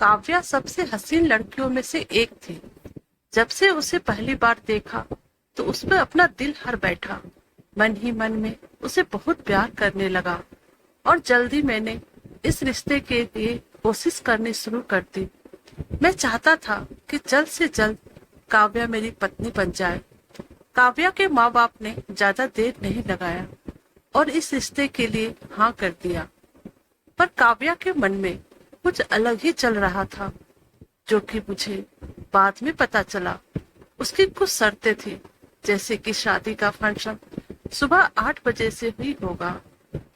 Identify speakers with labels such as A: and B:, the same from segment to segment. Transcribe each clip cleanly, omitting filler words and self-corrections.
A: काव्या सबसे हसीन लड़कियों में से एक थी। जब से उसे पहली बार देखा तो उसमें अपना दिल हर बैठा। मन ही मन में उसे बहुत प्यार करने लगा और जल्दी मैंने इस रिश्ते के लिए कोशिश करनी शुरू कर दी। मैं चाहता था कि जल्द से जल्द काव्या मेरी पत्नी बन जाए। काव्या के माँ बाप ने ज्यादा देर नहीं लगाया और इस रिश्ते के लिए हाँ कर दिया। पर काव्या के मन में कुछ अलग ही चल रहा था, जो कि मुझे बाद में पता चला। उसकी कुछ शर्तें थी, जैसे कि शादी का फंक्शन सुबह 8 बजे से ही होगा,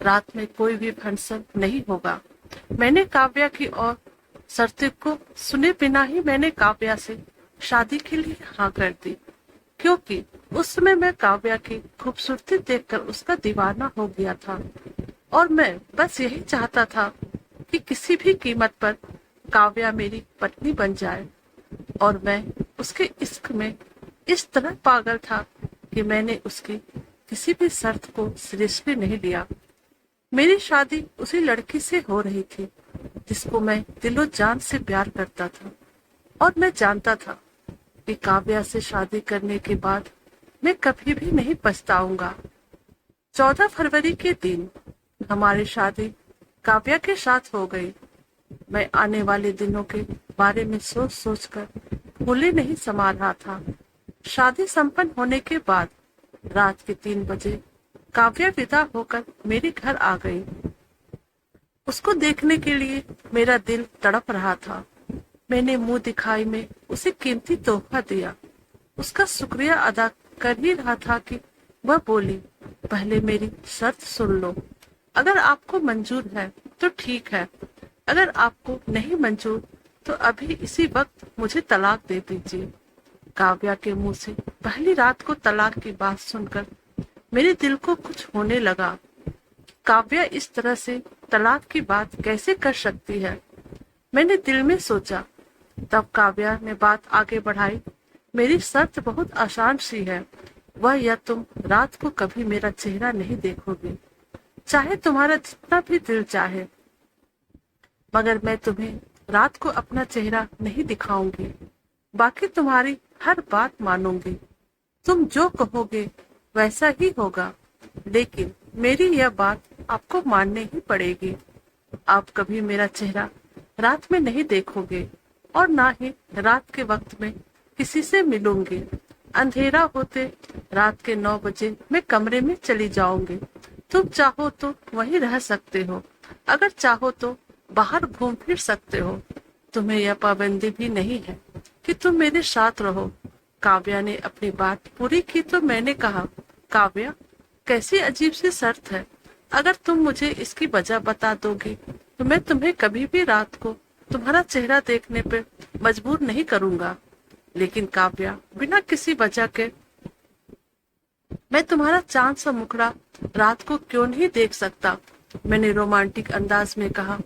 A: रात में कोई भी फंक्शन नहीं होगा। मैंने काव्या की और शर्तें को सुने बिना ही मैंने काव्या से शादी के लिए हाँ कर दी, क्योंकि उस समय मैं काव्या की खूबसूरती देखकर उसका दीवाना हो गया था और मैं बस यही चाहता था कि किसी भी कीमत पर काव्या मेरी पत्नी बन जाए। और मैं उसके इश्क में इस तरह पागल था कि मैंने उसकी किसी भी शर्त को सीरियसली नहीं लिया। मेरी शादी उसी लड़की से हो रही थी जिसको मैं दिलो जान से प्यार करता था, और मैं जानता था कि काव्या से शादी करने के बाद मैं कभी भी नहीं पछताऊंगा। 14 फरवरी के दिन हमारी शादी काव्या के साथ हो गई। मैं आने वाले दिनों के बारे में सोच सोच कर फूले नहीं समा रहा था। शादी संपन्न होने के बाद रात के 3 बजे काव्या विदा होकर मेरे घर आ गई। उसको देखने के लिए मेरा दिल तड़प रहा था। मैंने मुंह दिखाई में उसे कीमती तोहफा दिया। उसका शुक्रिया अदा कर ही रहा था कि वह बोली, पहले मेरी शर्त सुन लो। अगर आपको मंजूर है तो ठीक है, अगर आपको नहीं मंजूर तो अभी इसी वक्त मुझे तलाक दे दीजिए। काव्या के मुंह से पहली रात को तलाक की बात सुनकर मेरे दिल को कुछ होने लगा। काव्या इस तरह से तलाक की बात कैसे कर सकती है, मैंने दिल में सोचा। तब काव्या ने बात आगे बढ़ाई, मेरी शर्त बहुत आसान सी है, वह या तुम रात को कभी मेरा चेहरा नहीं देखोगे, चाहे तुम्हारा जितना भी दिल चाहे, मगर मैं तुम्हें रात को अपना चेहरा नहीं दिखाऊंगी। बाकी तुम्हारी हर बात मानूंगी, तुम जो कहोगे वैसा ही होगा, लेकिन मेरी यह बात आपको माननी ही पड़ेगी। आप कभी मेरा चेहरा रात में नहीं देखोगे और ना ही रात के वक्त में किसी से मिलूंगी। अंधेरा होते रात के 9 बजे मैं कमरे में चली जाऊंगी। तुम चाहो तो वहीं रह सकते हो, अगर चाहो तो बाहर घूम फिर सकते हो। तुम्हें यह पाबंदी भी नहीं है कि तुम मेरे साथ रहो। काव्या ने अपनी बात पूरी की तो मैंने कहा, काव्या, कैसी अजीब सी शर्त है। अगर तुम मुझे इसकी वजह बता दोगी तो मैं तुम्हें कभी भी रात को तुम्हारा चेहरा देखने पे मजबूर नहीं करूंगा। लेकिन काव्या, बिना किसी वजह के मैं तुम्हारा चांद सा मुखड़ा रात को क्यों नहीं देख सकता, मैंने रोमांटिक अंदाज में कहा।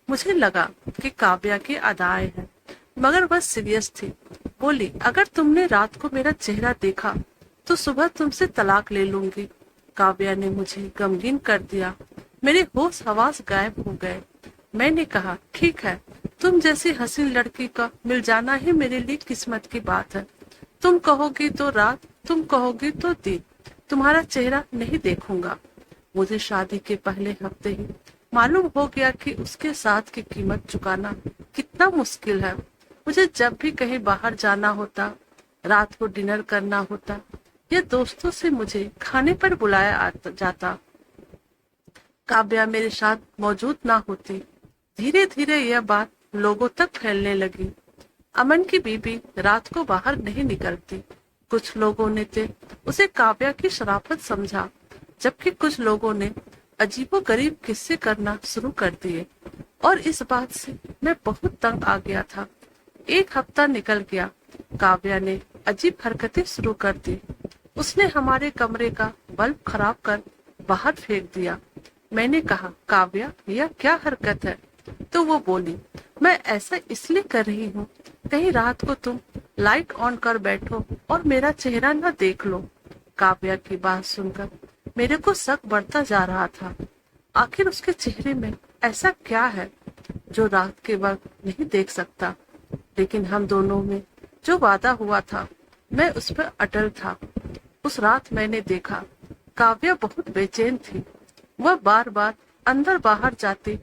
A: मुझे लगा कि काव्या की अदाएं हैं, मगर वह सीरियस थी। बोली, अगर तुमने रात को मेरा चेहरा देखा तो सुबह तुमसे तलाक ले लूंगी। काव्या ने मुझे गमगीन कर दिया, मेरे होश हवास गायब हो गए। मैंने कहा, ठीक है, तुम जैसी हसीन लड़की का मिल जाना ही मेरे लिए किस्मत की बात है। तुम कहोगी तो रात, तुम कहोगी तो दिन, तुम्हारा चेहरा नहीं देखूंगा। मुझे शादी के पहले हफ्ते ही मालूम हो गया कि उसके साथ की कीमत चुकाना कितना मुश्किल है। मुझे जब भी कहीं बाहर जाना होता, रात को डिनर करना होता या दोस्तों से मुझे खाने पर बुलाया जाता, काव्या मेरे साथ मौजूद ना होती। धीरे धीरे यह बात लोगों तक फैलने लगी। अमन की बीबी रात को बाहर नहीं निकलती। कुछ लोगों ने तो उसे काव्या की शराफत समझा, जबकि कुछ लोगों ने अजीबोगरीब किस्से करना शुरू कर दिए, और इस बात से मैं बहुत तंग आ गया था। 1 हफ्ता निकल गया, काव्या ने अजीब हरकतें शुरू कर दी। उसने हमारे कमरे का बल्ब खराब कर बाहर फेंक दिया। मैंने कहा, काव्या, यह क्या हरकत है? तो वो बोली, मैं ऐसा इसलिए कर रही हूँ कहीं रात को तुम लाइट ऑन कर बैठो और मेरा चेहरा न देख लो। काव्या की बात सुनकर मेरे को शक बढ़ता जा रहा था। आखिर उसके चेहरे में ऐसा क्या है जो रात के वक्त नहीं देख सकता, लेकिन हम दोनों में जो वादा हुआ था मैं उस पर अटल था। उस रात मैंने देखा काव्या बहुत बेचैन थी। वह बार बार अंदर बाहर जाती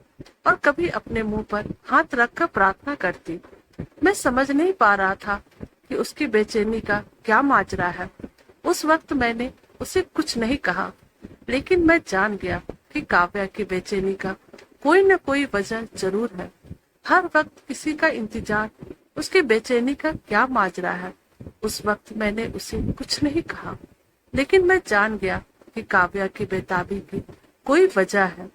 A: और कभी अपने मुंह पर हाथ रखकर प्रार्थना करती। मैं समझ नहीं पा रहा था कि उसकी बेचैनी का क्या माजरा है। उस वक्त मैंने उसे कुछ नहीं कहा, लेकिन मैं जान गया कि काव्या की बेचैनी का कोई न कोई वजह जरूर है। हर वक्त किसी का इंतजार उसकी बेचैनी का क्या माजरा है। उस वक्त मैंने उसे कुछ नहीं कहा, लेकिन मैं जान गया कि काव्या की बेताबी की कोई वजह है।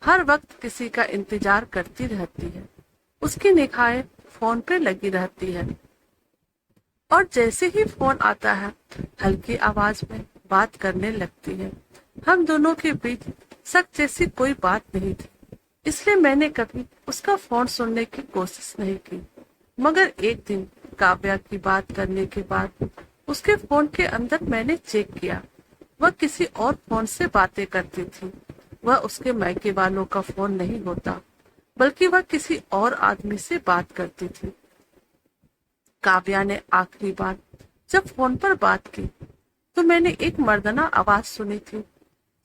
A: हर वक्त किसी का इंतजार करती रहती है। उसकी निगाहें फोन पे लगी रहती है और जैसे ही फोन आता है हल्की आवाज में बात करने लगती है। हम दोनों के बीच शक जैसी कोई बात नहीं थी, इसलिए मैंने कभी उसका फोन सुनने की कोशिश नहीं की। मगर एक दिन काव्या की बात करने के बाद उसके फोन के अंदर मैंने चेक किया। वह किसी और फोन से बातें करती थी। वह उसके मायके वालों का फोन नहीं होता, बल्कि वह किसी और आदमी से बात करती थी। काव्या ने आखिरी बार जब फोन पर बात की तो मैंने एक मर्दाना आवाज सुनी थी।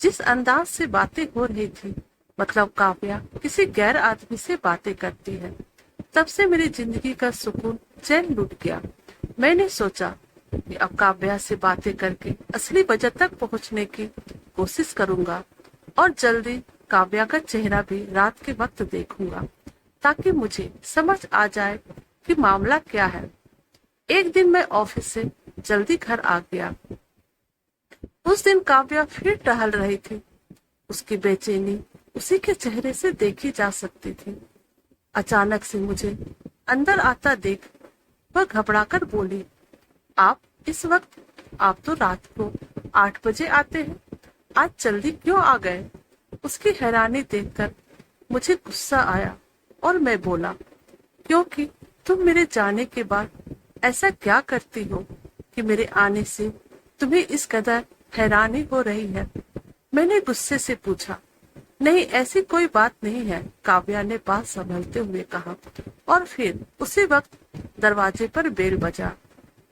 A: जिस अंदाज से बातें हो रही थी, मतलब काव्या किसी गैर आदमी से बातें करती है। तब से मेरी जिंदगी का सुकून चैन लुट गया। मैंने सोचा कि अब काव्या से बातें करके असली वजह तक पहुंचने की कोशिश करूंगा और जल्दी काव्या का चेहरा भी रात के वक्त देखूंगा, ताकि मुझे समझ आ जाए कि मामला क्या है। एक दिन मैं ऑफिस से जल्दी घर आ गया। उस दिन काव्या फिर टहल रही थी। उसकी बेचैनी उसी के चेहरे से देखी जा सकती थी। अचानक से मुझे अंदर आता देख वह घबराकर बोली, आप इस वक्त? आप तो रात को 8 बजे आते हैं, आज जल्दी क्यों आ गए? उसकी हैरानी देखकर मुझे गुस्सा आया और मैं बोला, क्योंकि तुम मेरे जाने के बाद ऐसा क्या करती हो कि मेरे आने से तुम्हें इस कदर हैरानी हो रही है? मैंने गुस्से से पूछा। नहीं, ऐसी कोई बात नहीं है, काव्या ने बात संभलते हुए कहा। और फिर उसी वक्त दरवाजे पर बेल बजा।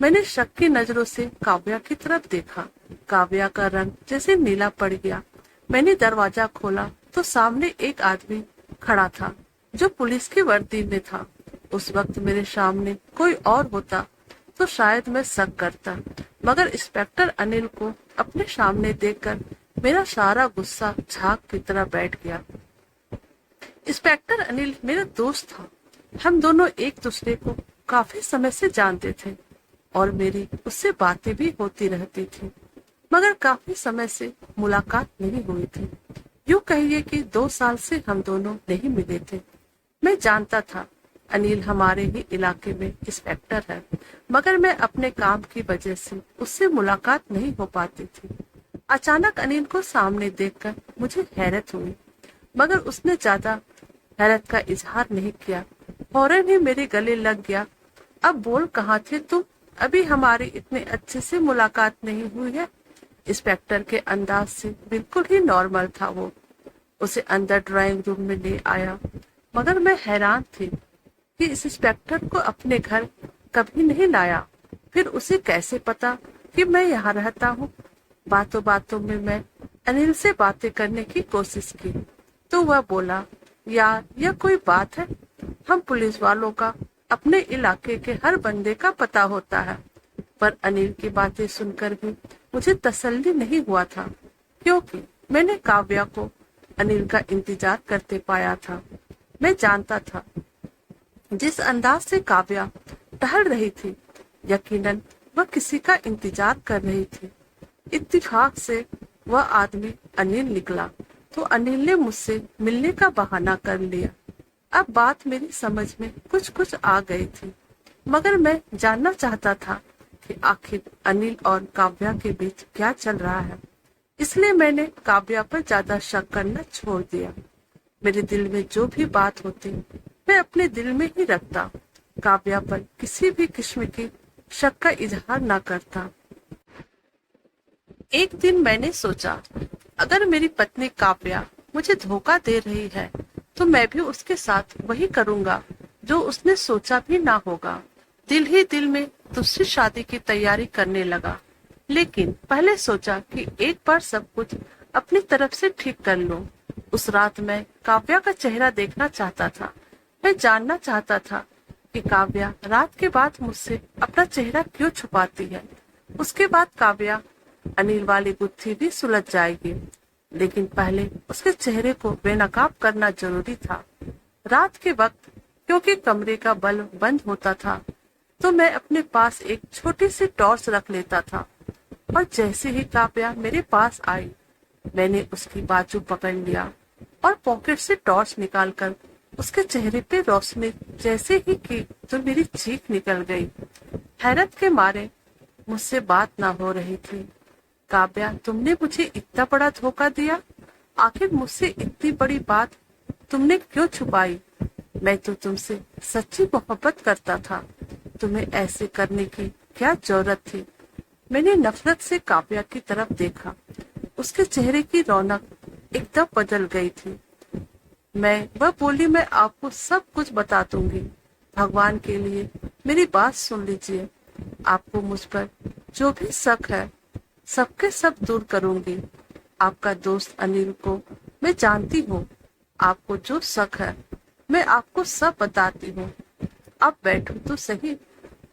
A: मैंने शक की नजरों से काव्या की तरफ देखा। काव्या का रंग जैसे नीला पड़ गया। मैंने दरवाजा खोला तो सामने एक आदमी खड़ा था जो पुलिस की वर्दी में था। उस वक्त मेरे सामने कोई और होता तो शायद मैं शक करता, मगर इंस्पेक्टर अनिल को अपने सामने देखकर मेरा सारा गुस्सा झाग की तरह बैठ गया। इंस्पेक्टर अनिल मेरा दोस्त था। हम दोनों एक दूसरे को काफी समय से जानते थे और मेरी उससे बातें भी होती रहती थी, मगर काफी समय से मुलाकात नहीं हुई थी। यूं कहिए कि 2 साल से हम दोनों नहीं मिले थे। मैं जानता था अनिल हमारे ही इलाके में इंस्पेक्टर है, मगर मैं अपने काम की वजह से उससे मुलाकात नहीं हो पाती थी। अचानक अनिल को सामने देखकर मुझे हैरत हुई, मगर उसने ज्यादा हैरत का इजहार नहीं किया। फौरन ही मेरे गले लग गया, अब बोल कहाँ थे तुम? अभी हमारी इतने अच्छे से मुलाकात नहीं हुई है। इंस्पेक्टर के अंदाज से बिल्कुल ही नॉर्मल था वो। उसे अंदर ड्राइंग रूम में ले आया, मगर मैं हैरान थी कि इस इंस्पेक्टर को अपने घर कभी नहीं लाया। फिर उसे कैसे पता कि मैं यहाँ रहता हूँ? बातों बातों में मैं अनिल से बातें करने की कोशिश की तो वह बोला, यार यह कोई बात है? हम पुलिस वालों का अपने इलाके के हर बंदे का पता होता है। पर अनिल की बातें सुनकर भी मुझे तसल्ली नहीं हुआ था, क्योंकि मैंने काव्या को अनिल का इंतजार करते पाया था। मैं जानता था जिस अंदाज से काव्या टहल रही थी, यकीनन वह किसी का इंतजार कर रही थी। इत्तेफाक से वह आदमी अनिल निकला तो अनिल ने मुझसे मिलने का बहाना कर लिया। अब बात मेरी समझ में कुछ कुछ आ गई थी, मगर मैं जानना चाहता था कि आखिर अनिल और काव्या के बीच क्या चल रहा है। इसलिए मैंने काव्या पर ज्यादा शक करना छोड़ दिया। मेरे दिल में जो भी बात होती मैं अपने दिल में ही रखता, काव्या पर किसी भी किस्म की शक का इजहार न करता। एक दिन मैंने सोचा, अगर मेरी पत्नी काव्या मुझे धोखा दे रही है तो मैं भी उसके साथ वही करूंगा। जो उसने सोचा भी ना होगा। दिल ही दिल में दूसरी शादी की तैयारी करने लगा, लेकिन पहले सोचा कि एक बार सब कुछ अपनी तरफ से ठीक कर लूं। उस रात मैं काव्या का चेहरा देखना चाहता था। मैं जानना चाहता था कि काव्या रात के बाद मुझसे अपना चेहरा क्यों छुपाती है। उसके बाद काव्या अनिल वाली गुत्थी भी सुलझ जाएगी, लेकिन पहले उसके चेहरे को बेनकाब करना जरूरी था। रात के वक्त क्योंकि कमरे का बल्ब बंद होता था, तो मैं अपने पास एक छोटी सी टॉर्च रख लेता था, और जैसे ही काव्या मेरे पास आई, मैंने उसकी बाजू पकड़ लिया और पॉकेट से टॉर्च निकालकर उसके चेहरे पे रोशनी जैसे ही की तो मेरी चीख निकल गई। हैरत के मारे मुझसे बात ना हो रही थी। काव्या, तुमने मुझे इतना बड़ा धोखा दिया। आखिर मुझसे इतनी बड़ी बात तुमने क्यों छुपाई? मैं तो तुमसे सच्ची मोहब्बत करता था। तुम्हें ऐसे करने की क्या जरूरत थी? मैंने नफरत से काव्या की तरफ देखा। उसके चेहरे की रौनक एकदम बदल गई थी। वह बोली, मैं आपको सब कुछ बता दूंगी। भगवान के लिए मेरी बात सुन लीजिए। आपको मुझ पर जो भी शक है, सबके सब दूर करूंगी। आपका दोस्त अनिल को मैं जानती हूँ। आपको जो शक है, मैं आपको सब बताती हूँ। अब बैठो तो सही।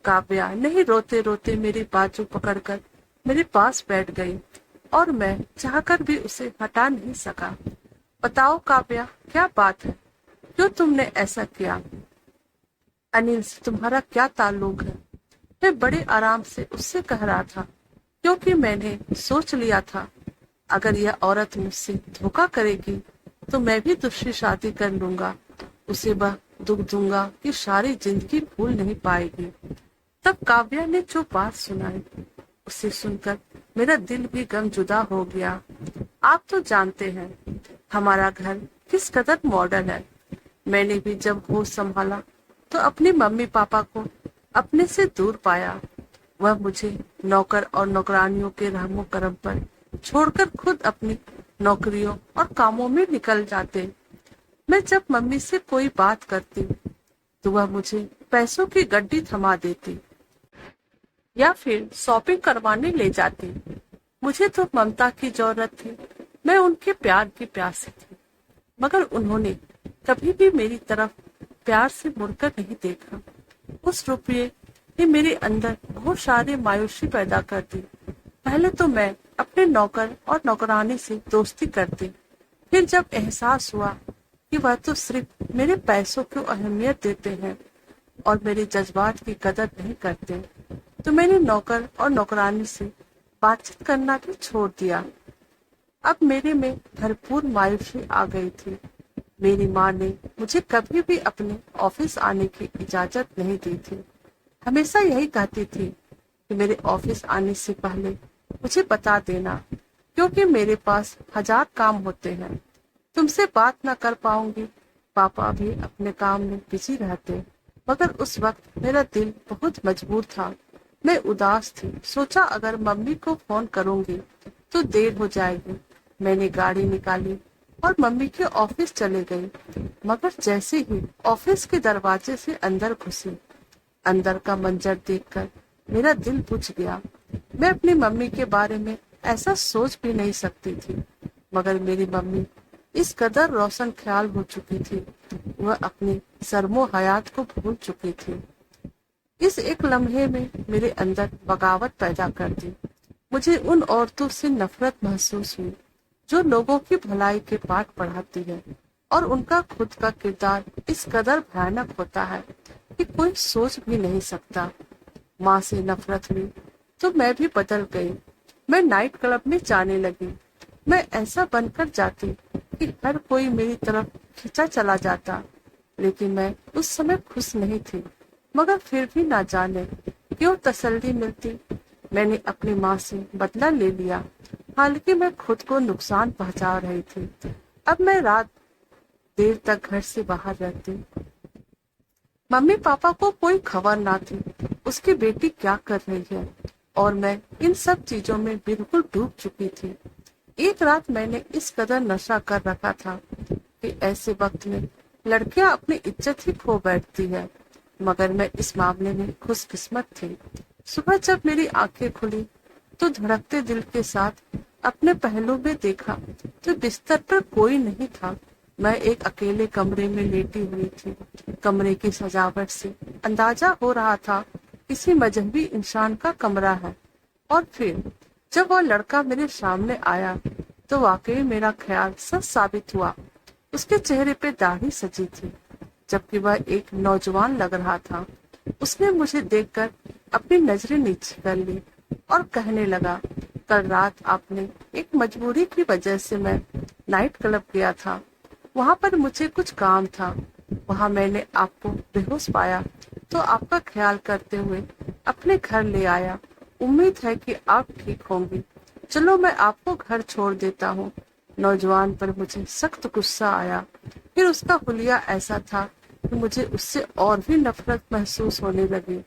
A: काव्या नहीं रोते रोते मेरी बाजू पकड़कर मेरे पास बैठ गई, और मैं चाहकर भी उसे हटा नहीं सका। बताओ काव्या, क्या बात है? क्यों तुमने ऐसा किया? अनिल से तुम्हारा क्या ताल्लुक है? मैं बड़े आराम से उससे कह रहा था, क्योंकि मैंने सोच लिया था अगर यह औरत मुझसे धोखा करेगी तो मैं भी दूसरी शादी कर लूंगा। उसे वह दुख दूंगा कि सारी जिंदगी भूल नहीं पाएगी। तब काव्या ने जो बात सुनाई, उसे सुनकर मेरा दिल भी गमजुदा हो गया। आप तो जानते हैं हमारा घर किस कदर मॉडर्न है। मैंने भी जब होश संभाला तो अपनी मम्मी पापा को अपने से दूर पाया। वह मुझे नौकर और नौकरानियों के रहमो करम पर छोड़कर खुद अपनी नौकरियों और कामों में निकल जाते। मैं जब मम्मी से कोई बात करती तो वह मुझे पैसों की गड्डी थमा देती या फिर शॉपिंग करवाने ले जाती। मुझे तो ममता की जरूरत थी, मैं उनके प्यार की प्यासी थी, मगर उन्होंने कभी भी मेरी तरफ प्यार से मुड़कर नहीं देखा। उस रुपये ने मेरे अंदर बहुत सारी मायूसी पैदा कर दी। पहले तो मैं अपने नौकर और नौकरानी से दोस्ती करती, फिर जब एहसास हुआ कि वह तो सिर्फ मेरे पैसों को अहमियत देते हैं और मेरे जज्बात की कदर नहीं करते, तो मैंने नौकर और नौकरानी से बातचीत करना भी छोड़ दिया। अब मेरे में भरपूर मायूसी आ गई थी। मेरी माँ ने मुझे कभी भी अपने ऑफिस आने की इजाजत नहीं दी थी। हमेशा यही कहती थी कि मेरे ऑफिस आने से पहले मुझे बता देना, क्योंकि मेरे पास 1000 काम होते हैं। तुमसे बात न कर पाऊंगी। पापा भी अपने काम में बिजी रहते, मगर उस वक्त मेरा दिल बहुत मजबूर था। मैं उदास थी। सोचा अगर मम्मी को फोन करूंगी तो देर हो जाएगी। मैंने गाड़ी निकाली और मम्मी के ऑफिस चले गई, मगर जैसे ही ऑफिस के दरवाजे से अंदर घुसी, अंदर का मंजर देखकर मेरा दिल बुझ गया। मैं अपनी मम्मी के बारे में ऐसा सोच भी नहीं सकती थी, मगर मेरी मम्मी इस कदर रोशन ख्याल हो चुकी थी, वह अपने सरमो हयात को भूल चुकी थी। इस एक लम्हे में मेरे अंदर बगावत पैदा कर दी। मुझे उन औरतों से नफरत महसूस हुई जो लोगों की भलाई के पाठ पढ़ाती है, और उनका खुद का किरदार इस कदर भयानक होता है कि कोई सोच भी नहीं सकता। माँ से नफरत हुई तो मैं भी बदल गई। मैं नाइट क्लब में जाने लगी। मैं ऐसा बनकर जाती कि हर कोई मेरी तरफ खींचा चला जाता, लेकिन मैं उस समय खुश नहीं थी, मगर फिर भी ना जाने क्यों तसल्ली मिलती। मैंने अपनी माँ से बदला ले लिया, हालांकि मैं खुद को नुकसान पहुंचा रही थी। अब मैं रात देर तक घर से बाहर रहती। मम्मी पापा को कोई खबर ना थी उसकी बेटी क्या कर रही है, और मैं इन सब चीजों में बिल्कुल डूब चुकी थी। एक रात मैंने इस कदर नशा कर रखा था कि ऐसे वक्त में लड़कियां अपनी इज्जत ही खो बैठती है, मगर मैं इस मामले में खुशकिस्मत थी। सुबह जब मेरी आंखें खुली तो धड़कते दिल के साथ अपने पहलू में देखा तो बिस्तर पर कोई नहीं था। मैं एक अकेले कमरे में लेटी हुई थी। कमरे की सजावट से अंदाजा हो रहा था किसी मजहबी इंसान का कमरा है। और फिर जब वह लड़का मेरे सामने आया तो वाकई मेरा ख्याल सच साबित हुआ। उसके चेहरे पे दाढ़ी सजी थी, जबकि वह एक नौजवान लग रहा था। उसने मुझे देखकर अपनी नजरें नीचे कर ली और कहने लगा, कल रात आपने एक मजबूरी की वजह से मैं नाइट क्लब गया था। वहां पर मुझे कुछ काम था। वहां मैंने आपको बेहोश पाया तो आपका ख्याल करते हुए अपने घर ले आया। उम्मीद है कि आप ठीक होंगी। चलो मैं आपको घर छोड़ देता हूँ। नौजवान पर मुझे सख्त गुस्सा आया। फिर उसका हुलिया ऐसा था कि मुझे उससे और भी नफरत महसूस होने लगी।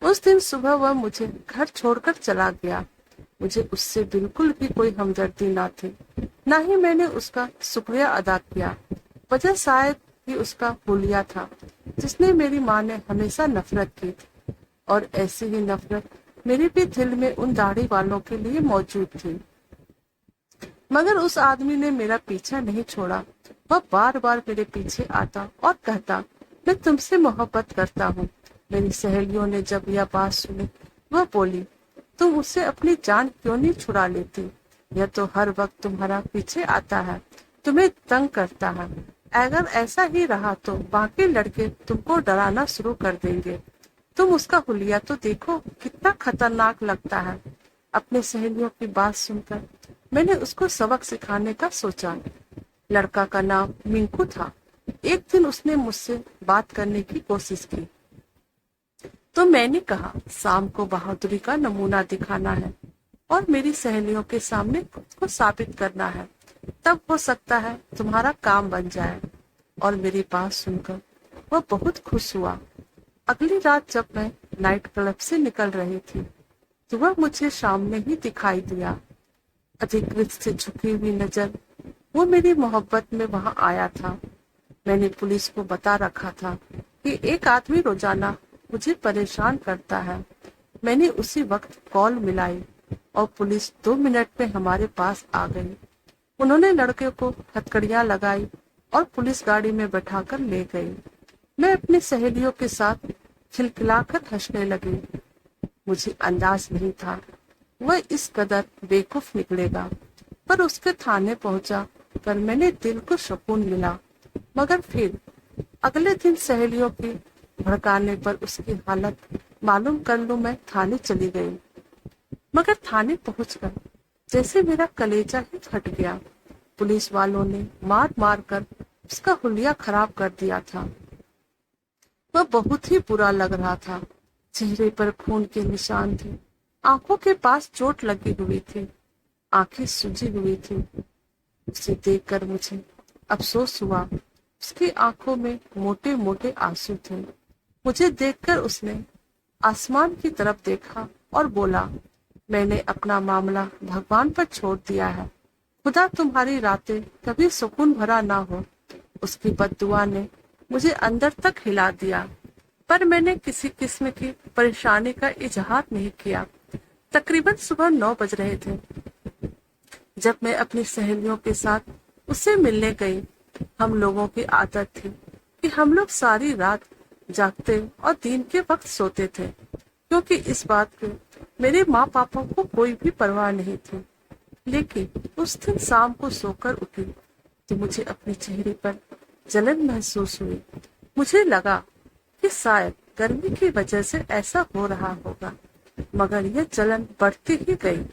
A: उस दिन सुबह वह मुझे घर छोड़कर चला गया। मुझे उससे बिल्कुल भी कोई हमदर्दी ना थी, ना ही मैंने उसका शुक्रिया अदा किया। वजह शायद ही उसका हुलिया था, जिसने मेरी माँ ने हमेशा नफरत की थी। और ऐसी ही नफरत मेरे भी दिल में उन दाढ़ी वालों के लिए मौजूद थी। मगर उस आदमी ने मेरा पीछा नहीं छोड़ा। वह बार बार मेरे पीछे आता और कहता, मैं तुमसे मोहब्बत करता हूँ। मेरी सहेलियों ने जब यह बात सुनी, वह बोली, तुम उससे अपनी जान क्यों नहीं छुड़ा लेती? यह तो हर वक्त तुम्हारा पीछे आता है, तुम्हें तंग करता है। अगर ऐसा ही रहा तो बाकी लड़के तुमको डराना शुरू कर देंगे। तुम उसका हुलिया तो देखो, कितना खतरनाक लगता है। अपनी सहेलियों की बात सुनकर मैंने उसको सबक सिखाने का सोचा। लड़का का नाम मिंकू था। एक दिन उसने मुझसे बात करने की कोशिश की तो मैंने कहा, शाम को बहादुरी का नमूना दिखाना है और मेरी सहेलियों के सामने खुद को साबित करना है। तब हो सकता है तुम्हारा काम बन जाए। और मेरी बात सुनकर वह बहुत खुश हुआ। अगली रात जब मैं नाइट क्लब से निकल रही थी तो वह मुझे सामने ही दिखाई दिया। अधिकृत से झुकी हुई नजर, वो मेरी मोहब्बत में वहां आया था। मैंने पुलिस को बता रखा था कि एक आदमी रोजाना मुझे परेशान करता है। मैंने उसी वक्त कॉल मिलाई और पुलिस 2 मिनट में हमारे पास आ गई। उन्होंने लड़के को हथकड़ियां लगाई और पुलिस गाड़ी में बैठाकर ले गई। मैं अपनी सहेलियों के साथ खिलखिलाकर हंसने लगी। मुझे अंदाज नहीं था वह इस कदर बेवकूफ निकलेगा, पर उसके थाने पहुंचा कर मैंने दिल को सुकून मिला। मगर फिर अगले दिन सहेलियों की भड़काने पर उसकी हालत मालूम कर लूं, मैं थाने चली गई। मगर थाने पहुंचकर जैसे मेरा कलेजा ही फट गया। पुलिस वालों ने मार मार कर उसका हुलिया खराब कर दिया था। वह बहुत ही बुरा लग रहा था। चेहरे पर खून के निशान थे, आंखों के पास चोट लगी हुई थी, आंखें सूजी हुई थी। उसे देखकर मुझे अफसोस हुआ। उसकी आंखों में मोटे मोटे आंसू थे। मुझे देखकर उसने आसमान की तरफ देखा और बोला, मैंने अपना मामला भगवान पर छोड़ दिया है। खुदा तुम्हारी रातें कभी सुकून भरा ना हो। उसकी बद्दुआ ने मुझे अंदर तक हिला दिया, पर मैंने किसी किस्म की परेशानी का इजहार नहीं किया। तकरीबन सुबह 9 बज रहे थे जब मैं अपनी सहेलियों के साथ उससे मिलने गई। हम लोगों की आदत थी कि हम लोग सारी रात जागते और दिन के वक्त सोते थे, क्योंकि इस बात की मेरे माँ पापा को कोई भी परवाह नहीं थी। लेकिन उस दिन शाम को सोकर उठी तो मुझे अपने चेहरे पर जलन महसूस हुई। मुझे लगा कि शायद गर्मी की वजह से ऐसा हो रहा होगा, मगर यह जलन बढ़ती ही गई।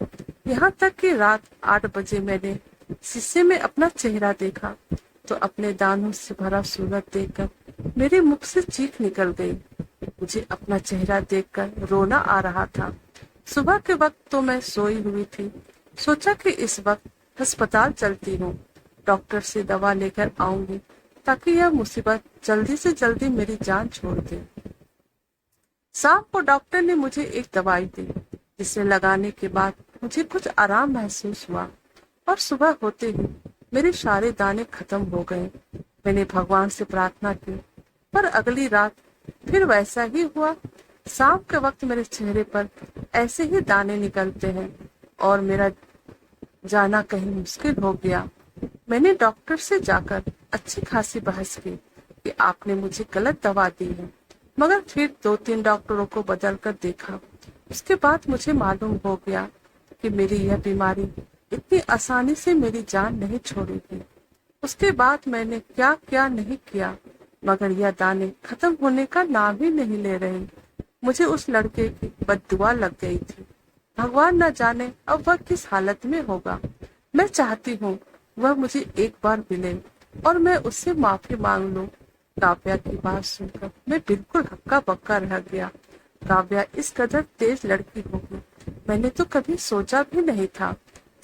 A: यहाँ तक कि रात 8 बजे मैंने शीशे में अपना चेहरा देखा तो अपने दानों से भरा सूरत देखकर मेरे मुख से चीख निकल गई। मुझे अपना चेहरा देखकर रोना आ रहा था। सुबह के वक्त तो मैं सोई हुई थी। सोचा कि इस वक्त अस्पताल चलती हूँ, डॉक्टर से दवा लेकर आऊंगी ताकि यह मुसीबत जल्दी से जल्दी मेरी जान छोड़ दे। शाम को डॉक्टर ने मुझे एक दवाई दी, जिसे लगाने के बाद मुझे कुछ आराम महसूस हुआ और सुबह होते ही मेरे सारे दाने खत्म हो गए। मैंने भगवान से प्रार्थना की, पर अगली रात फिर वैसा ही हुआ। शाम के वक्त मेरे चेहरे पर ऐसे ही दाने निकलते हैं और मेरा जाना कहीं मुश्किल हो गया। मैंने डॉक्टर से जाकर अच्छी खासी बहस की कि आपने मुझे गलत दवा दी है, मगर फिर 2-3 डॉक्टरों को बदल कर देखा। उसके बाद मुझे मालूम हो गया कि मेरी यह बीमारी इतनी आसानी से मेरी जान नहीं छोड़ेगी। उसके बाद मैंने क्या क्या नहीं किया, मगर यह दाने खत्म होने का नाम ही नहीं ले रहे। मुझे उस लड़के की बद्दुआ लग गई थी। भगवान न जाने अब वह किस हालत में होगा। मैं चाहती हूँ वह मुझे एक बार मिले और मैं उससे माफी मांग लूं। काव्या की बात सुनकर मैं बिल्कुल हक्का बक्का रह गया। काव्या इस कदर तेज लड़की होगी मैंने तो कभी सोचा भी नहीं था।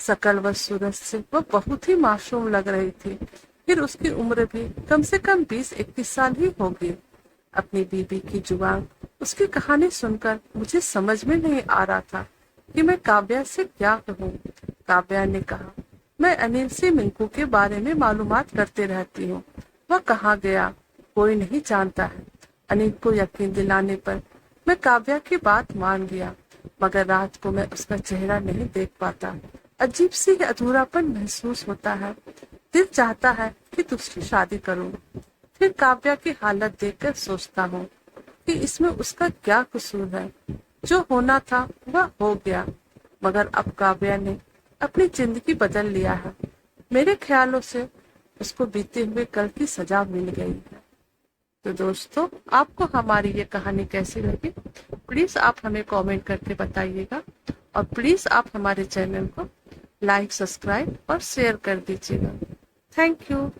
A: शकल व सूरत से वह बहुत ही मासूम लग रही थी। फिर उसकी उम्र भी कम से कम 20-21 साल ही होगी। अपनी बीबी की जुबान उसकी कहानी सुनकर मुझे समझ में नहीं आ रहा था कि मैं काव्या से क्या कहूँ। काव्या ने कहा, मैं अनिल से मिंकू के बारे में मालूमात करते रहती हूँ। वह कहाँ गया कोई नहीं जानता है। अनिल को यकीन दिलाने पर मैं काव्या की बात मान गया, मगर रात को मैं उसका चेहरा नहीं देख पाता। अजीब सी अधूरापन महसूस होता है। दिल चाहता है कि दूसरी शादी करूं। फिर काव्या की हालत देखकर सोचता हूँ कि इसमें उसका क्या कसूर है। जो होना था वह हो गया, मगर अब काव्या ने अपनी जिंदगी बदल लिया है। मेरे ख्यालों से उसको बीते हुए कल की सजा मिल गई है। तो दोस्तों, आपको हमारी ये कहानी कैसी लगी, प्लीज आप हमें कमेंट करके बताइएगा और प्लीज आप हमारे चैनल को लाइक, सब्सक्राइब और शेयर कर दीजिएगा। Thank you.